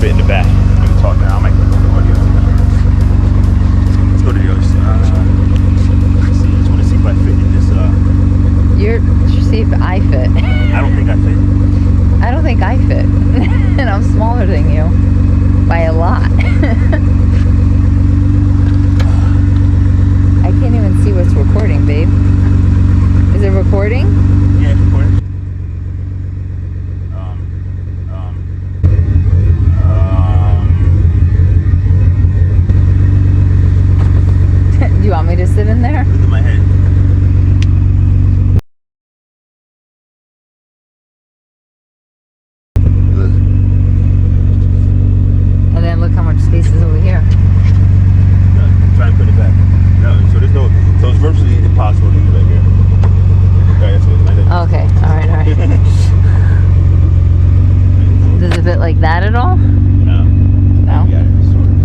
fit in the back. I'm gonna talk now. I might put the audio. Let's go to the other side. Let's see. I just want to see if I fit in this. See if I fit. I don't think I fit. I don't think I fit. And I'm smaller than you by a lot. I can't even see what's recording, babe. Is it recording? Yeah, it's recording. Do you want me to sit in there? Look at my head. Look. And then look how much space is over here. Try and put it back. No, so it's virtually impossible to put it here. Alright, that's what my head. Okay, alright. Does it fit like that at all? No. No? Yeah, sort of.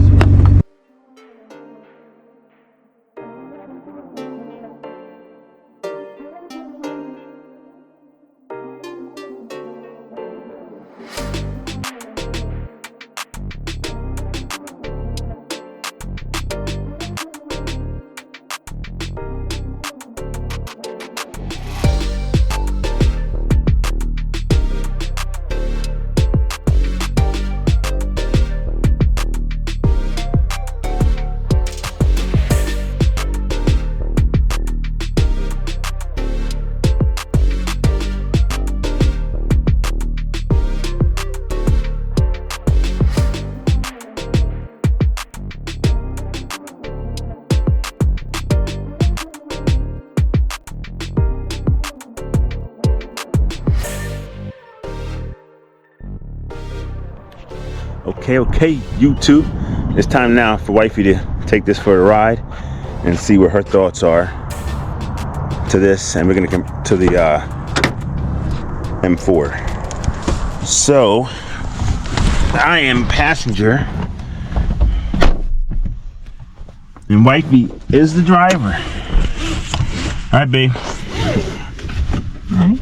Okay, YouTube. It's time now for Wifey to take this for a ride and see what her thoughts are to this. And we're gonna come to the M4. So I am passenger and Wifey is the driver. All right, babe. All right.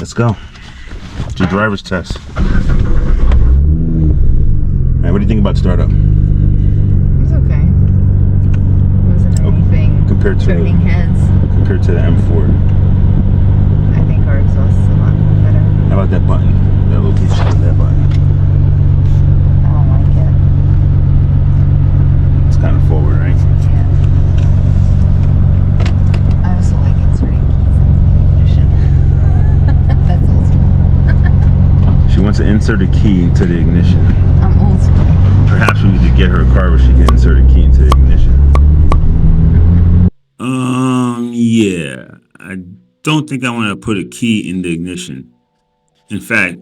Let's go. It's your driver's test. What do you think about startup? It's okay. Wasn't anything compared to turning heads. Compared to the M4. I think our exhaust is a lot better. How about that button? That little piece of that button. I don't like it. It's kind of forward, right? Yeah. I also like inserting keys into the ignition. That's old school. She wants to insert a key into the ignition. I'm old school. Perhaps we need to get her a car where she can insert a key into the ignition. Yeah. I don't think I want to put a key in the ignition. In fact,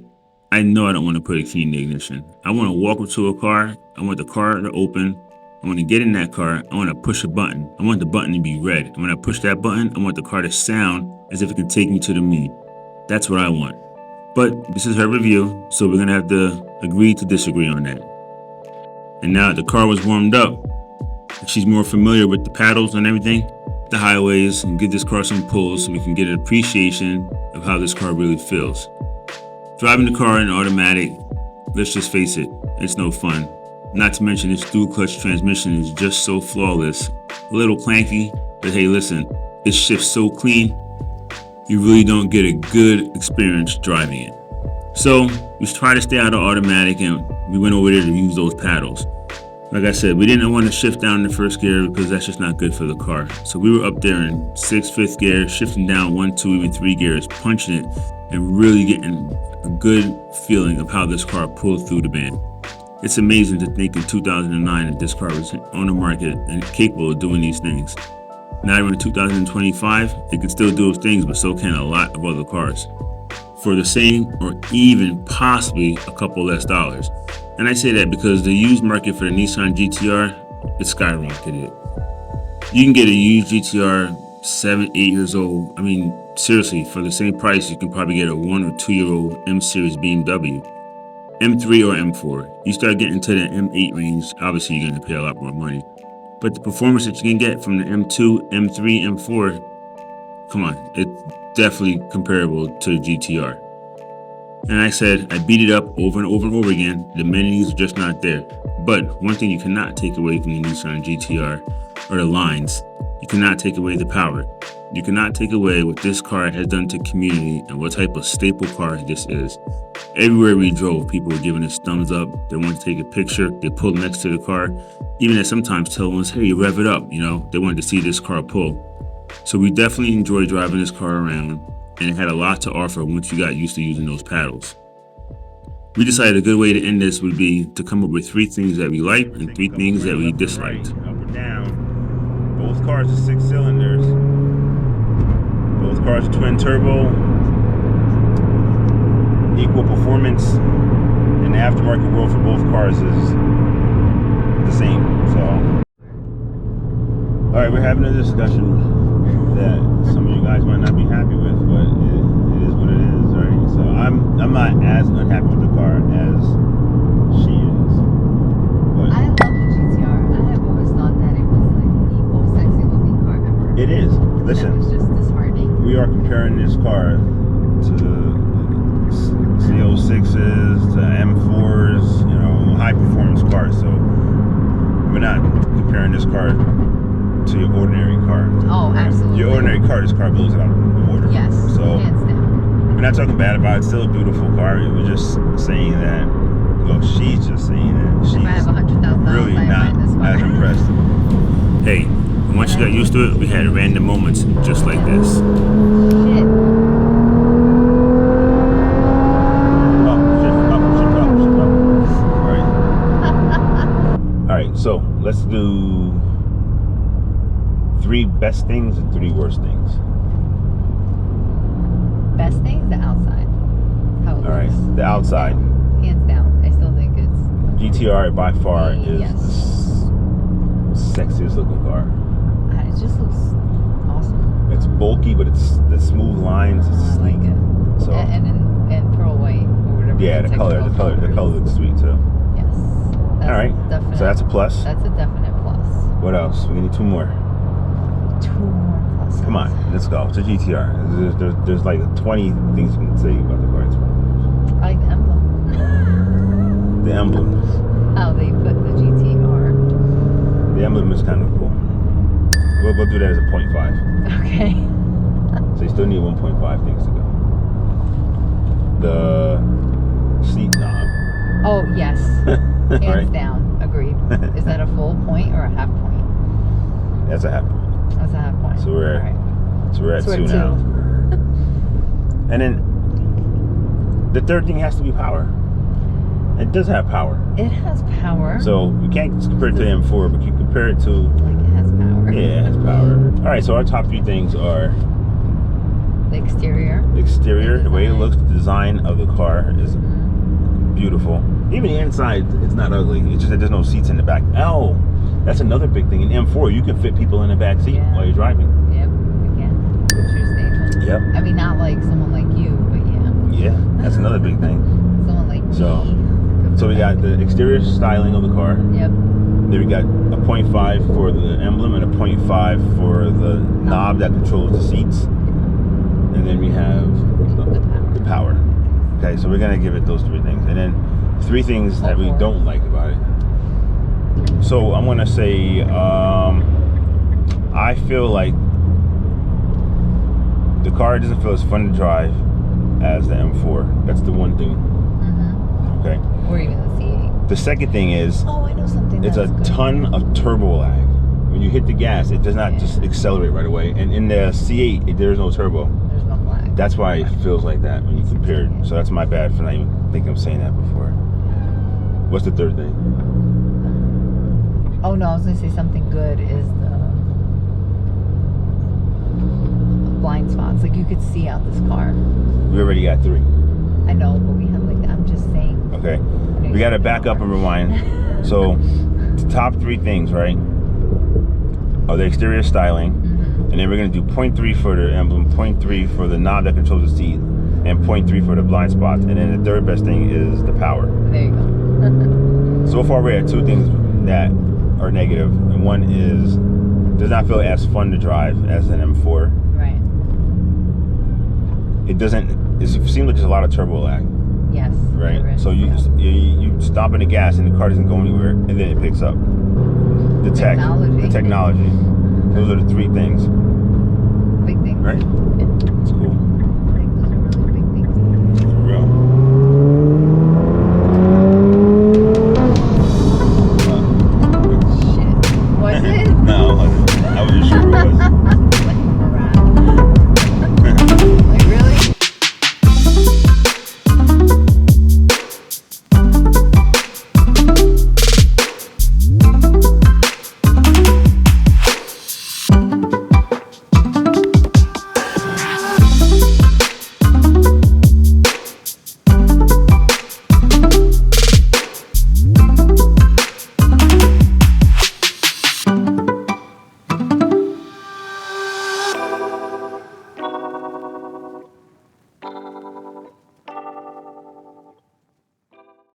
I know I don't want to put a key in the ignition. I want to walk up to a car. I want the car to open. I want to get in that car. I want to push a button. I want the button to be red. And when I push that button, I want the car to sound as if it can take me to the moon. That's what I want. But this is her review, so we're going to have to agree to disagree on that. And now that the car was warmed up, she's more familiar with the paddles and everything, the highways, and give this car some pulls so we can get an appreciation of how this car really feels. Driving the car in automatic, let's just face it, it's no fun. Not to mention this dual clutch transmission is just so flawless. A little clanky, but hey listen, it shifts so clean, you really don't get a good experience driving it. So we tried to stay out of automatic and we went over there to use those paddles. Like I said, we didn't want to shift down in the first gear because that's just not good for the car. So we were up there in 6th, 5th gear, shifting down 1, 2, even 3 gears, punching it and really getting a good feeling of how this car pulled through the band. It's amazing to think in 2009 that this car was on the market and capable of doing these things. Now in 2025, it can still do those things, but so can a lot of other cars for the same or even possibly a couple less dollars. And I say that because the used market for the Nissan GT-R, it's skyrocketed. You can get a used GT-R 7, 8 years old. I mean, seriously, for the same price, you can probably get a 1 or 2 year old M Series BMW, M3 or M4. You start getting to the M8 range, obviously you're going to pay a lot more money. But the performance that you can get from the M2, M3, M4, come on, it's definitely comparable to the GT-R. And I said I beat it up over and over and over again. The amenities are just not there. But one thing you cannot take away from the Nissan GT-R are the lines. You cannot take away the power. You cannot take away what this car has done to community and what type of staple car this is. Everywhere we drove, people were giving us thumbs up. They wanted to take a picture. They pulled next to the car. Even at sometimes telling us, hey, rev it up. They wanted to see this car pull. So we definitely enjoyed driving this car around, and it had a lot to offer once you got used to using those paddles. We decided a good way to end this would be to come up with 3 things that we liked and 3 things that we disliked. Right, up or down. Both cars are 6 cylinders. Both cars are twin turbo. Equal performance in the aftermarket world for both cars is the same. So, all right, we're having a discussion that some of you guys might not be happy with, but it is what it is, right? So I'm not as unhappy with the car as she is. But I love the GT-R. I have always thought that it was like the most sexy looking car ever. it is. That Listen, was just disheartening. we are comparing this car to CO6s, to M4s, high performance cars. So we're not comparing this car to your ordinary car. Oh, absolutely. Your ordinary car, this car blows it out of the water. Yes, So hands down. we're not talking bad about it. It's still a beautiful car. We're just saying that. Well, she's just saying that she's If I have $100,000, really I not buy this car. as impressed. Hey, once you got used to it, we had random moments just like this. Shit. All right, so let's do 3 best things and 3 worst things. Best thing, the outside. How it All right, looks. the outside. Hands down. I still think it's. GT-R by far is Yes. the sexiest looking car. It just looks awesome. It's bulky, but it's the smooth lines. It's I sleek. like it. So and pearl white or whatever. yeah, the color looks sweet too. Yes. That's All right, definite. so that's a plus. That's a definite plus. What else? We need 2 more. 2 more pluses. Come on, let's go. It's a GT-R. There's like 20 things you can say about the car. I like the emblem. The emblem. How they put the GT-R. The emblem is kind of cool. We'll do that as a 0.5. Okay. So you still need 1.5 things to go. The seat knob. Oh, yes. Hands Right? down. Agreed. Is that a full point or a half point? That's a half point. That's a half point. So we're All right. so we're at So 2 we're now. And then the third thing has to be power. It does have power. It has power. So you can't compare it to the M4, but you compare it to Like it has power. yeah, it has power. All right, so our top 3 things are The exterior. exterior, the way it Design. looks, the design of the car is beautiful. Even the inside, it's not ugly. It's just that there's no seats in the back. Oh, that's another big thing. In M4, you can fit people in the back seat Yeah. while you're driving. Yep. Again. True statement. Yep. I mean, not like someone like you, but yeah. Yeah, that's another big thing. Someone like So- me. So we got the exterior styling of the car. Yep. Then we got a 0.5 for the emblem and a 0.5 for the knob that controls the seats. And then we have the power. Okay, so we're gonna give it those 3 things. And then 3 things that we don't like about it. So I'm gonna say, I feel like the car doesn't feel as fun to drive as the M4. That's the one thing. Mm-hmm. Okay. Or even the C8. The second thing is, Oh, I know something. it's a that's good. ton of turbo lag. When you hit the gas, it does not just accelerate right away. And in the C8, there's no turbo. There's no lag. That's why it feels like that when you compare it. So that's my bad for not even thinking of saying that before. What's the third thing? Oh no, I was gonna say something good is the blind spots. Like you could see out this car. We already got 3. I know, but we have like that. I'm just saying. Okay. We got to back up and rewind. So, the top 3 things, right? Are the exterior styling. Mm-hmm. And then we're going to do 0.3 for the emblem, 0.3 for the knob that controls the seat, and 0.3 for the blind spots. And then the third best thing is the power. There you go. So far, we're at 2 things that are negative, and one is does not feel as fun to drive as an M4. Right. It doesn't. It seems like there's a lot of turbo lag. right? Right. So you stop in the gas and the car doesn't go anywhere, and then it picks up. The Technology. the technology. Those are the three things, Big thing. right? It's cool.